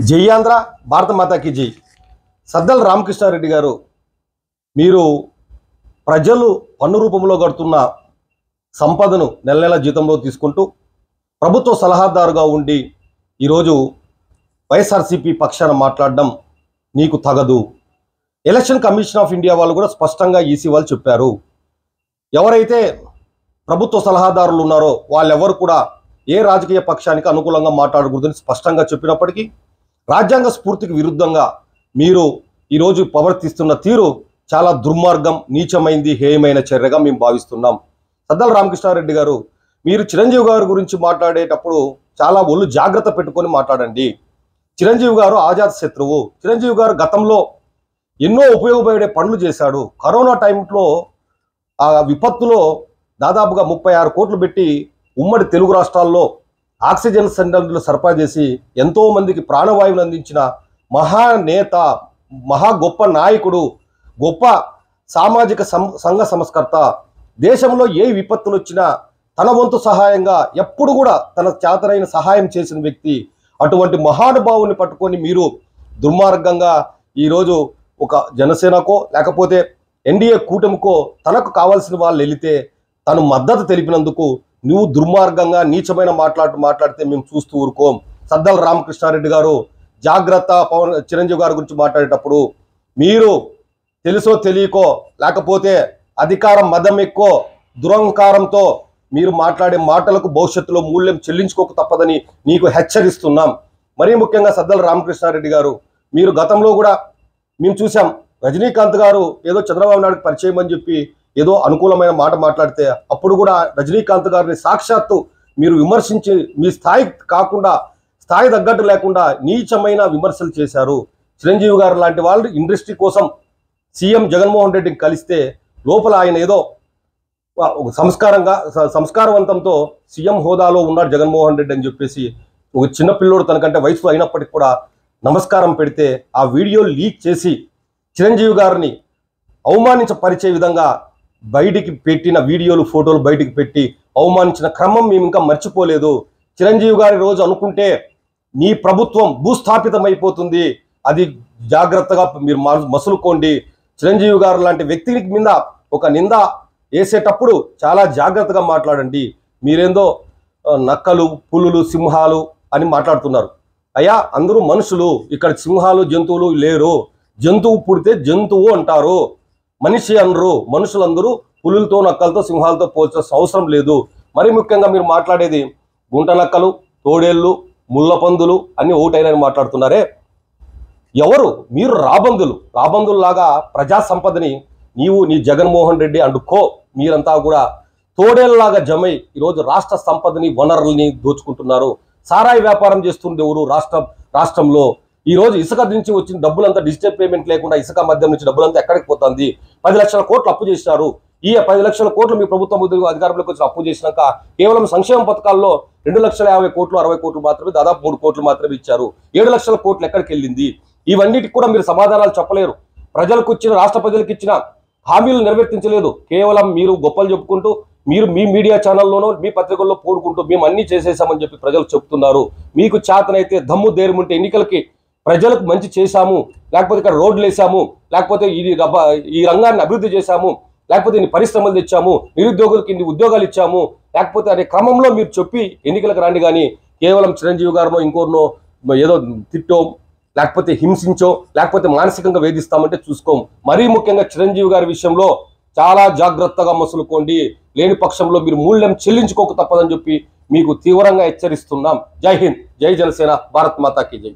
జై ఆంధ్ర, భారత మాతాకి జై. సద్దల రామకృష్ణారెడ్డి గారు, మీరు ప్రజలు పన్ను రూపంలో కడుతున్న సంపదను నెల నెల జీతంలో తీసుకుంటూ ప్రభుత్వ సలహాదారుగా ఉండి ఈరోజు వైఎస్ఆర్సీపీ పక్షాన మాట్లాడడం నీకు తగదు. ఎలక్షన్ కమిషన్ ఆఫ్ ఇండియా వాళ్ళు కూడా స్పష్టంగా ఈసీ వాళ్ళు చెప్పారు, ఎవరైతే ప్రభుత్వ సలహాదారులు ఉన్నారో వాళ్ళెవరు కూడా ఏ రాజకీయ పక్షానికి అనుకూలంగా మాట్లాడకూడదని స్పష్టంగా చెప్పినప్పటికీ రాజ్యాంగ స్ఫూర్తికి విరుద్ధంగా మీరు ఈరోజు ప్రవర్తిస్తున్న తీరు చాలా దుర్మార్గం, నీచమైంది, హేయమైన చర్యగా మేము భావిస్తున్నాం. సద్దల రామకృష్ణారెడ్డి గారు, మీరు చిరంజీవి గారి గురించి మాట్లాడేటప్పుడు చాలా ఒళ్ళు జాగ్రత్త పెట్టుకొని మాట్లాడండి. చిరంజీవి గారు ఆజాద్ శత్రువు. చిరంజీవి గారు గతంలో ఎన్నో ఉపయోగపడే పనులు చేశాడు. కరోనా టైంలో ఆ విపత్తులో దాదాపుగా 36 కోట్లు పెట్టి ఉమ్మడి తెలుగు రాష్ట్రాల్లో ఆక్సిజన్ సిలిండర్లు సరఫరా చేసి ఎంతో మందికి ప్రాణవాయువును అందించిన మహానేత, గొప్ప నాయకుడు, గొప్ప సామాజిక సంఘ సంస్కర్త. దేశంలో ఏ విపత్తులు వచ్చినా తన వంతు సహాయంగా ఎప్పుడు కూడా తన చేతనైన సహాయం చేసిన వ్యక్తి. అటువంటి మహానుభావుని పట్టుకొని మీరు దుర్మార్గంగా ఈరోజు ఒక జనసేనకో లేకపోతే ఎన్డీఏ కూటమికో తనకు కావాల్సిన వాళ్ళు వెళితే తను మద్దతు తెలిపినందుకు నువ్వు దుర్మార్గంగా నీచమైన మాట్లాడితే మేము చూస్తూ ఊరుకోం. సద్దల రామకృష్ణారెడ్డి గారు, జాగ్రత్త. చిరంజీవి గారి గురించి మాట్లాడేటప్పుడు మీరు తెలుసో తెలియకో లేకపోతే అధికారం మదం ఎక్కువ దురహంకారంతో మీరు మాట్లాడే మాటలకు భవిష్యత్తులో మూల్యం చెల్లించుకోక తప్పదని నీకు హెచ్చరిస్తున్నాం. మరీ ముఖ్యంగా సద్దల రామకృష్ణారెడ్డి గారు, మీరు గతంలో కూడా మేము చూసాం, రజనీకాంత్ గారు ఏదో చంద్రబాబు నాయుడుకి పరిచయం అని చెప్పి ఏదో అనుకూలమైన మాట మాట్లాడితే అప్పుడు కూడా రజనీకాంత్ గారిని సాక్షాత్తు మీరు విమర్శించి మీ స్థాయి కాకుండా, స్థాయి తగ్గట్టు లేకుండా నీచమైన విమర్శలు చేశారు. చిరంజీవి గారు లాంటి వాళ్ళు ఇండస్ట్రీ కోసం సీఎం జగన్మోహన్ రెడ్డిని కలిస్తే లోపల ఆయన ఏదో సంస్కారవంతంతో సీఎం హోదాలో ఉన్నాడు జగన్మోహన్ రెడ్డి అని చెప్పేసి ఒక చిన్నపిల్లోడు తనకంటే వయసు అయినప్పటికీ కూడా నమస్కారం పెడితే ఆ వీడియో లీక్ చేసి చిరంజీవి గారిని అవమానించపరిచే విధంగా బయటికి పెట్టిన వీడియోలు, ఫోటోలు బయటికి పెట్టి అవమానించిన క్రమం మేము ఇంకా మర్చిపోలేదు. చిరంజీవి గారి రోజు అనుకుంటే నీ ప్రభుత్వం భూస్థాపితమైపోతుంది. అది జాగ్రత్తగా మీరు మసులుకోండి. చిరంజీవి గారు లాంటి వ్యక్తి మీద ఒక నింద వేసేటప్పుడు చాలా జాగ్రత్తగా మాట్లాడండి. మీరేందో నక్కలు, పులులు, సింహాలు అని మాట్లాడుతున్నారు. అయ్యా, అందరూ మనుషులు, ఇక్కడ సింహాలు జంతువులు లేరు. జంతువు పుడితే జంతువు అంటారు, మనిషి అనరు. మనుషులందరూ పులులతో, నక్కలతో, సింహాలతో పోల్చాల్సిన అవసరం లేదు. మరీ ముఖ్యంగా మీరు మాట్లాడేది గుంట నక్కలు, తోడేళ్ళు, ముళ్ళ పందులు అన్ని ఒకటైనని మాట్లాడుతున్నారే. ఎవరు మీరు? రాబందుల్లాగా ప్రజా సంపదని నీ జగన్మోహన్ రెడ్డి అండుకో. మీరంతా కూడా తోడేళ్ళలాగా జమై ఈరోజు రాష్ట్ర సంపదని, వనరుల్ని దోచుకుంటున్నారు. సారాయి వ్యాపారం చేస్తుండే ఎవరు రాష్ట్రంలో? ఈరోజు ఇసుక నుంచి వచ్చిన డబ్బులంతా డిజిటల్ పేమెంట్ లేకుండా ఇసుక మధ్యం నుంచి డబ్బులంతా ఎక్కడికి పోతుంది? 10 లక్షల కోట్లు అప్పు చేసినారు. ఈ 10 లక్షల కోట్లు మీ ప్రభుత్వం అధికారంలోకి వచ్చి అప్పు చేసినాక కేవలం సంక్షేమ పథకాల్లో 2,50,000 కోట్లు, 60 కోట్లు మాత్రమే, దాదాపు 3 కోట్లు మాత్రమే ఇచ్చారు. 7 లక్షల కోట్లు ఎక్కడికి వెళ్ళింది? ఇవన్నిటికి కూడా మీరు సమాధానాలు చెప్పలేరు. ప్రజలకు ఇచ్చిన, రాష్ట్ర ప్రజలకు ఇచ్చిన హామీలు నెరవేర్తించలేదు. కేవలం మీరు గొప్పలు చెప్పుకుంటూ, మీరు మీ మీడియా ఛానల్లోనూ మీ పత్రికల్లో పోడుకుంటూ మేము అన్ని చేసేసామని చెప్పి ప్రజలు చెప్తున్నారు. మీకు చేతనైతే దమ్ము ధైర్యం ఉంటే ఎన్నికలకి ప్రజలకు మంచి చేశాము, లేకపోతే ఇక్కడ రోడ్లు వేసాము, లేకపోతే ఈ రంగాన్ని అభివృద్ధి చేశాము, లేకపోతే ఇన్ని పరిశ్రమలు తెచ్చాము, నిరుద్యోగులకి ఇన్ని ఉద్యోగాలు ఇచ్చాము, లేకపోతే అనే క్రమంలో మీరు చెప్పి ఎన్నికలకు రండి. కానీ కేవలం చిరంజీవి గారినో ఇంకోరినో ఏదో తిట్టో, లేకపోతే హింసించో, లేకపోతే మానసికంగా వేధిస్తామంటే చూసుకోం. మరీ ముఖ్యంగా చిరంజీవి గారి విషయంలో చాలా జాగ్రత్తగా మసులుకోండి. లేని పక్షంలో మీరు మూల్యం చెల్లించుకోక తప్పదని చెప్పి మీకు తీవ్రంగా హెచ్చరిస్తున్నాం. జై హింద్, జై జనసేన, భారత్ మాతాకి జై.